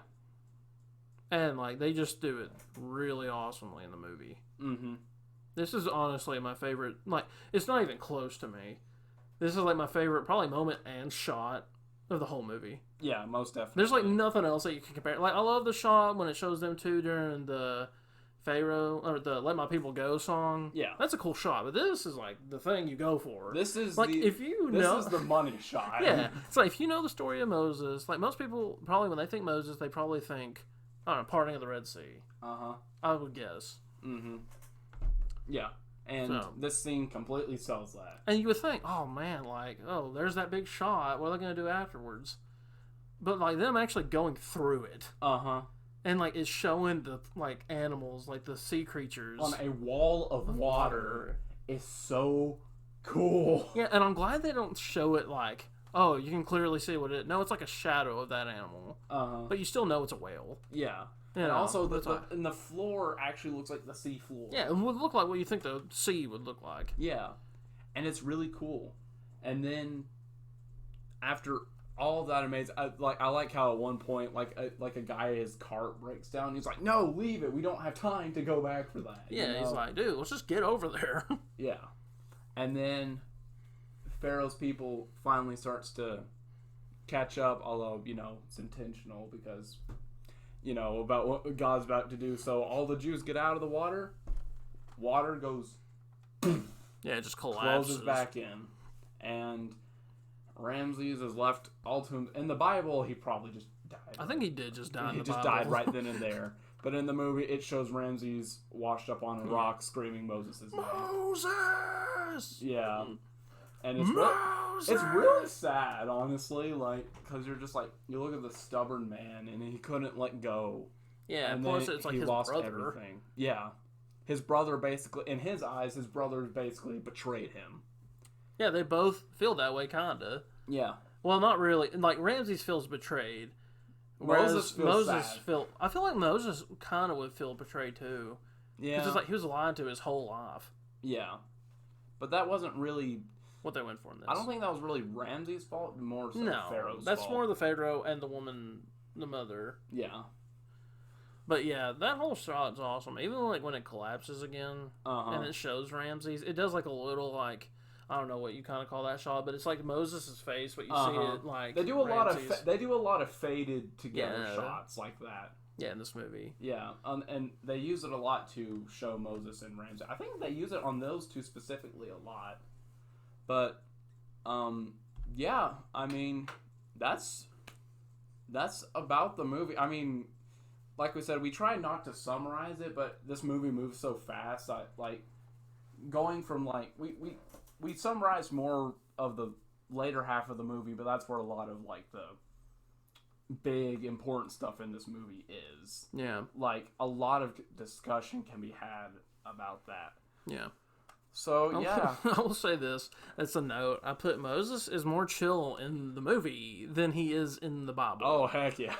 And, like, they just do it really awesomely in the movie. Mm-hmm. This is honestly my favorite, like, it's not even close to me. This is, like, my favorite, probably moment and shot of the whole movie. Yeah, most definitely. There's, like, nothing else that you can compare. Like, I love the shot when it shows them two during the Pharaoh, or the Let My People Go song. Yeah. That's a cool shot, but this is, like, the thing you go for. This is like, the, if you this know, is the money shot. yeah, it's like, if you know the story of Moses, like, most people, probably, when they think Moses, they probably think, I don't know, parting of the Red Sea. Uh-huh. I would guess. Mm-hmm. Yeah. And So- this scene completely sells that. And you would think, oh man, like, oh, there's that big shot. What are they going to do afterwards? But, like, them actually going through it. Uh-huh. And, like, it's showing the, like, animals, like, the sea creatures. On a wall of water is so cool. Yeah, and I'm glad they don't show it, like, oh, you can clearly see what it... No, it's like a shadow of that animal. Uh-huh. But you still know it's a whale. Yeah. You And know, also, that's why- and the floor actually looks like the sea floor. Yeah, it would look like what you think the sea would look like. Yeah. And it's really cool. And then, after all of that amazing... I like how at one point, like a guy, his cart breaks down. He's like, no, leave it. We don't have time to go back for that. Yeah, you know? he's like, dude, let's just get over there. Yeah. And then Pharaoh's people finally starts to catch up, although, you know, it's intentional because, you know, about what God's about to do. So all the Jews get out of the water. Water goes... Yeah, it just collapses. closes back in. And Ramses is left all to him. In the Bible, he probably just died. I think he did just die in He the just Bible. died right then and there. But in the movie, it shows Ramses washed up on a rock screaming Moses' name. Moses! Yeah. And Moses! it's really sad, honestly, like, because you're just like, you look at the stubborn man, and he couldn't let go. Yeah, And plus then it's like he his lost brother. everything. Yeah. His brother basically, in his eyes, his brother basically betrayed him. Yeah, they both feel that way, kinda. Yeah. Well, not really. Like, Ramses feels betrayed. Moses feels sad. I feel like Moses kind of would feel betrayed, too. Yeah. It's just like he was lied to his whole life. Yeah. But that wasn't really... What they went for in this. I don't think that was really Ramses' fault, more so No, Pharaoh's that's fault. more the Pharaoh and the woman, the mother. Yeah. But yeah, that whole shot's awesome. Even like when it collapses again Uh-huh. and it shows Ramses, it does like a little like, I don't know what you kind of call that shot, but it's like Moses' face, but you see it like They do a Ramses. lot of faded together Yeah. shots like that. Yeah, in this movie. Yeah, and they use it a lot to show Moses and Ramses. I think they use it on those two specifically a lot. But, yeah, I mean, that's about the movie. I mean, like we said, we try not to summarize it, but this movie moves so fast. Going from, like, we summarize more of the later half of the movie, but that's where a lot of, like, the big, important stuff in this movie is. Yeah. Like, a lot of discussion can be had about that. Yeah. So, yeah. I will say this. It's a note. I put Moses is more chill in the movie than he is in the Bible. Oh, heck yeah.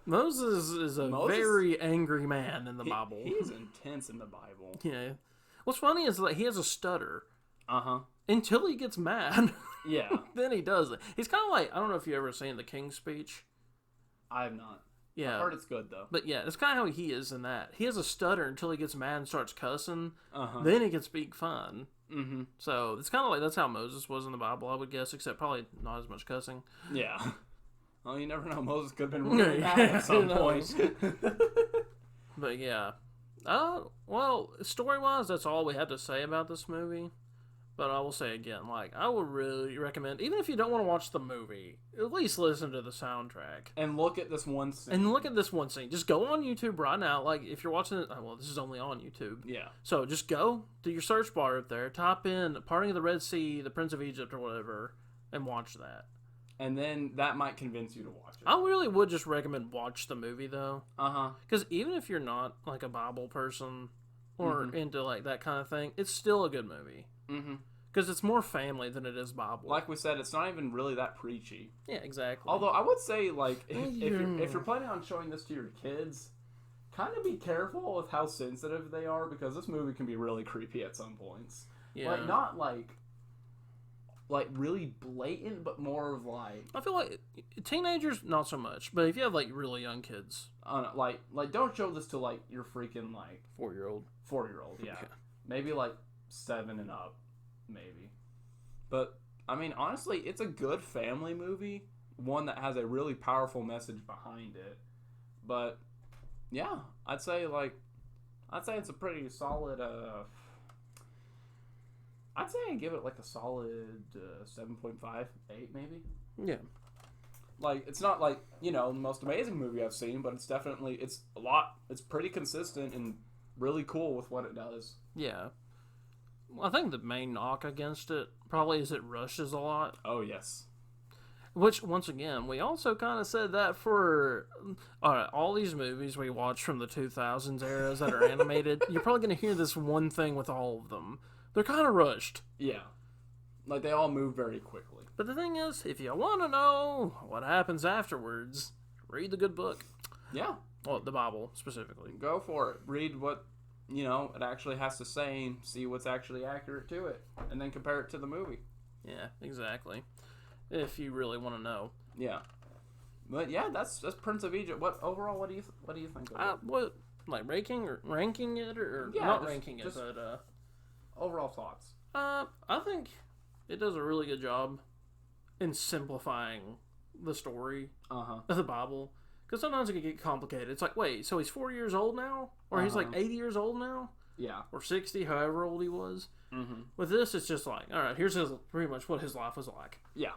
Moses is a very angry man in the Bible. He's intense in the Bible. Yeah. What's funny is that he has a stutter. Uh-huh. Until he gets mad. Yeah. Then he does it. He's kind of like, I don't know if you ever seen the King's Speech. I have not. Yeah. I've heard it's good, though. But yeah, it's kind of how he is in that. He has a stutter until he gets mad and starts cussing. Uh-huh. Then he can speak fun. Mm-hmm. So it's kind of like that's how Moses was in the Bible, I would guess, except probably not as much cussing. Yeah. Well, you never know. Moses could have been really mad at some point. But yeah. Well, story-wise, that's all we had to say about this movie. But I will say again, like, I would really recommend, even if you don't want to watch the movie, at least listen to the soundtrack. And look at this one scene. And look at this one scene. Just go on YouTube right now. Like, if you're watching it, well, this is only on YouTube. Yeah. So just go to your search bar up there, type in Parting of the Red Sea, the Prince of Egypt, or whatever, and watch that. And then that might convince you to watch it. I really would just recommend watch the movie, though. Uh-huh. Because even if you're not, like, a Bible person or into, like, that kind of thing, it's still a good movie. Mm-hmm. Because it's more family than it is Bible. Like we said, it's not even really that preachy. Yeah, exactly. Although I would say, like, if you're planning on showing this to your kids, kind of be careful with how sensitive they are, because this movie can be really creepy at some points. Yeah. Like, not like really blatant, but more of like... I feel like teenagers, not so much. But if you have, like, really young kids. like, don't show this to, like, your freaking, like... 4-year-old. 4-year-old, yeah. Maybe, like, 7 and up. Maybe. But, I mean, honestly, it's a good family movie. One that has a really powerful message behind it. But, yeah, I'd say it's a pretty solid, I'd say I'd give it, like, a solid 7.5, 8, maybe. Yeah. Like, it's not, like, you know, the most amazing movie I've seen, but it's definitely, it's pretty consistent and really cool with what it does. Yeah. I think the main knock against it probably is it rushes a lot. Oh, yes. Which, once again, we also kind of said that for all these movies we watch from the 2000s eras that are animated. You're probably going to hear this one thing with all of them. They're kind of rushed. Yeah. Like, they all move very quickly. But the thing is, if you want to know what happens afterwards, read the good book. Yeah. Well, the Bible, specifically. Go for it. Read what, you know, it actually has to say and see what's actually accurate to it. And then compare it to the movie. Yeah, exactly. If you really want to know. Yeah. But yeah, that's Prince of Egypt. What do you think of it? What, like ranking it or yeah, not ranking it, but overall thoughts. I think it does a really good job in simplifying the story of the Bible. Because sometimes it can get complicated. It's like, wait, so he's 4 years old now? Or he's like 80 years old now? Yeah. Or 60, however old he was. Mm-hmm. With this, it's just like, all right, here's pretty much what his life was like. Yeah.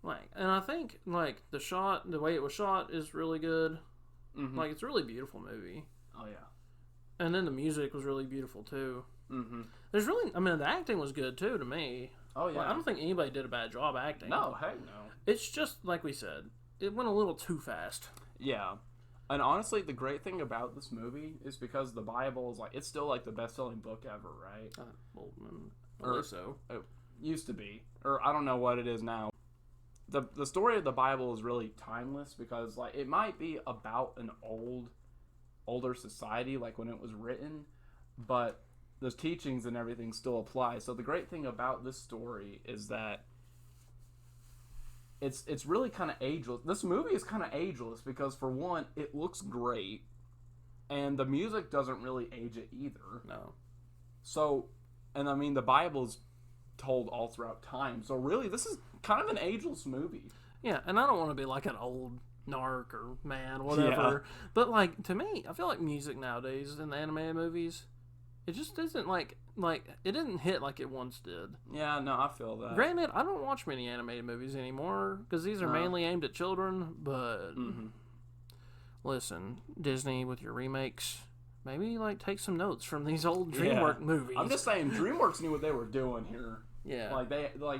Like, and I think, like, the way it was shot is really good. Mm-hmm. Like, it's a really beautiful movie. Oh, yeah. And then the music was really beautiful, too. Mm-hmm. The acting was good, too, to me. Oh, yeah. Like, I don't think anybody did a bad job acting. No, heck no. It's just, like we said, it went a little too fast. Yeah. And honestly, the great thing about this movie is because the Bible is, like, it's still, like, the best-selling book ever, right? I believe so. It used to be. Or I don't know what it is now. The story of the Bible is really timeless because, like, it might be about an older society, like, when it was written, but the teachings and everything still apply. So the great thing about this story is that it's really kind of ageless. This movie is kind of ageless because, for one, it looks great, and the music doesn't really age it either. No. So, and I mean, the Bible's told all throughout time. So really, this is kind of an ageless movie. Yeah, and I don't want to be like an old narc or man, whatever. Yeah. But, like, to me, I feel like music nowadays in the animated movies, it just isn't like it didn't hit like it once did. Yeah, no, I feel that. Granted, I don't watch many animated movies anymore because these are mainly aimed at children. But listen, Disney with your remakes, maybe like take some notes from these old DreamWorks movies. I'm just saying, DreamWorks knew what they were doing here. Yeah, like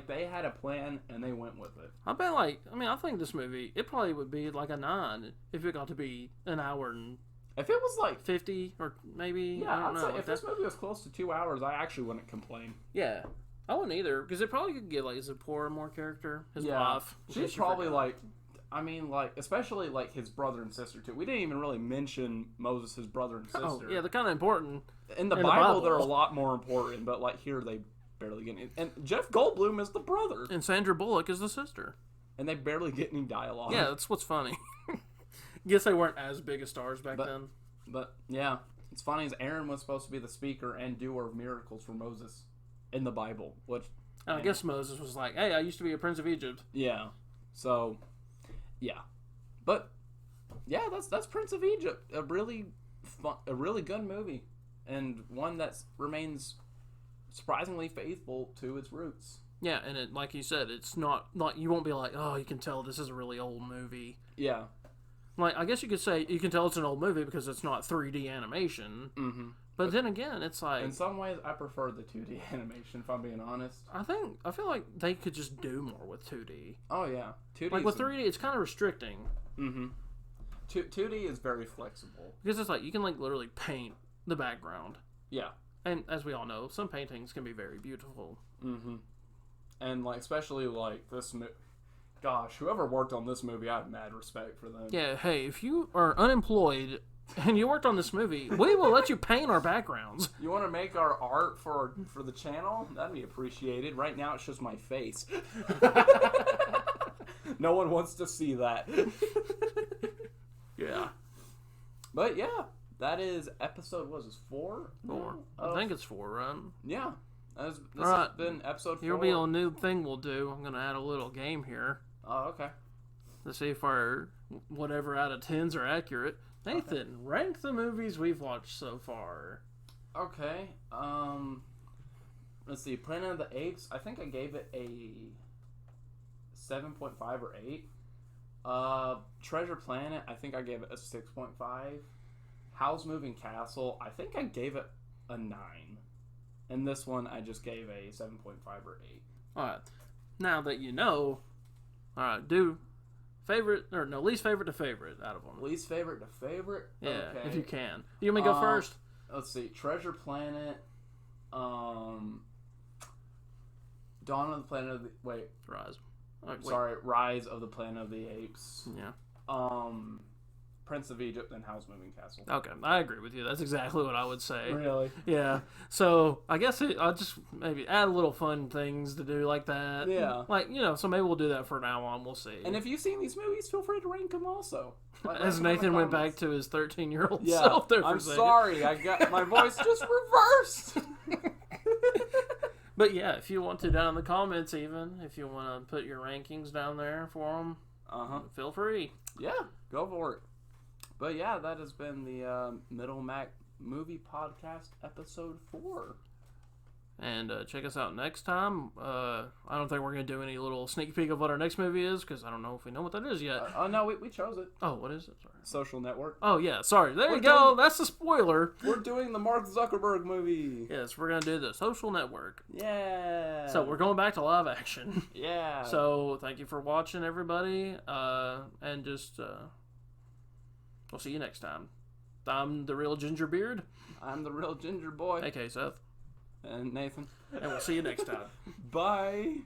they had a plan and they went with it. I think this movie, it probably would be like a 9 if it got to be an hour and. If it was like 50 or maybe, yeah, I don't know. Say if this movie was close to 2 hours, I actually wouldn't complain. Yeah, I wouldn't either because it probably could get like Zipporah more character, his wife. She's probably like, I mean, like especially like his brother and sister too. We didn't even really mention Moses, his brother and sister. Oh yeah, they're kind of important in the Bible. They're a lot more important, but like here they barely get any. And Jeff Goldblum is the brother, and Sandra Bullock is the sister, and they barely get any dialogue. Yeah, that's what's funny. Guess they weren't as big of stars back then. But yeah, it's funny as Aaron was supposed to be the speaker and doer of miracles for Moses in the Bible, which I guess Moses was like, "Hey, I used to be a prince of Egypt." Yeah, so yeah, but yeah, that's Prince of Egypt, a really good movie, and one that remains surprisingly faithful to its roots. Yeah, and it, like you said, it's not like you won't be like, "Oh, you can tell this is a really old movie." Yeah. Like, I guess you could say you can tell it's an old movie because it's not 3D animation. Mm-hmm. But then again, it's like... In some ways, I prefer the 2D animation, if I'm being honest. I feel like they could just do more with 2D. Oh, yeah. 2D like, with 3D, it's kind of restricting. Mm-hmm. 2D is very flexible. Because it's like, you can, like, literally paint the background. Yeah. And, as we all know, some paintings can be very beautiful. Mm-hmm. and like especially like this. Gosh, whoever worked on this movie, I have mad respect for them. Yeah, hey, if you are unemployed and you worked on this movie, we will let you paint our backgrounds. You want to make our art for the channel? That'd be appreciated. Right now, it's just my face. No one wants to see that. Yeah. But yeah, that is episode, what is this, 4? 4. I think it's 4, right? Yeah. This Alright. has been episode 4. Here'll be a new thing we'll do. I'm going to add a little game here Oh, okay. to see if our whatever out of 10s are accurate. Nathan, rank the movies we've watched so far. Okay. Let's see. Planet of the Apes, I think I gave it a 7.5 or 8. Treasure Planet, I think I gave it a 6.5. Howl's Moving Castle, I think I gave it a 9. And this one, I just gave a 7.5 or 8. Alright. Now that you know, alright, do favorite, or no, least favorite to favorite out of them. Least favorite to favorite? Yeah, Okay. if you can. You want me to go first? Let's see. Treasure Planet, Dawn of the Planet of the... Wait. Rise. Wait. Sorry, Rise of the Planet of the Apes. Yeah. Prince of Egypt, and Howl's Moving Castle. Okay, I agree with you. That's exactly what I would say. Really? Yeah. So I guess I'll just maybe add little fun things to do like that. Yeah. Like, so maybe we'll do that from now on. We'll see. And if you've seen these movies, feel free to rank them also. As Nathan went back to his 13-year-old yeah, self there for I'm a second. sorry. I got my voice just reversed. But yeah, if you want to down in the comments even, if you want to put your rankings down there for them, feel free. Yeah, go for it. But yeah, that has been the Middle Mac Movie Podcast, episode 4. And check us out next time. I don't think we're going to do any little sneak peek of what our next movie is, because I don't know if we know what that is yet. Oh, no, we chose it. Oh, what is it? Sorry. Social Network. Oh, yeah, sorry. There you go. That's the spoiler. We're doing the Mark Zuckerberg movie. Yes, we're going to do the Social Network. Yeah. So we're going back to live action. Yeah. So thank you for watching, everybody. And just, we'll see you next time. I'm the real Ginger Beard. I'm the real Ginger Boy. AK Seth. And Nathan. And we'll see you next time. Bye.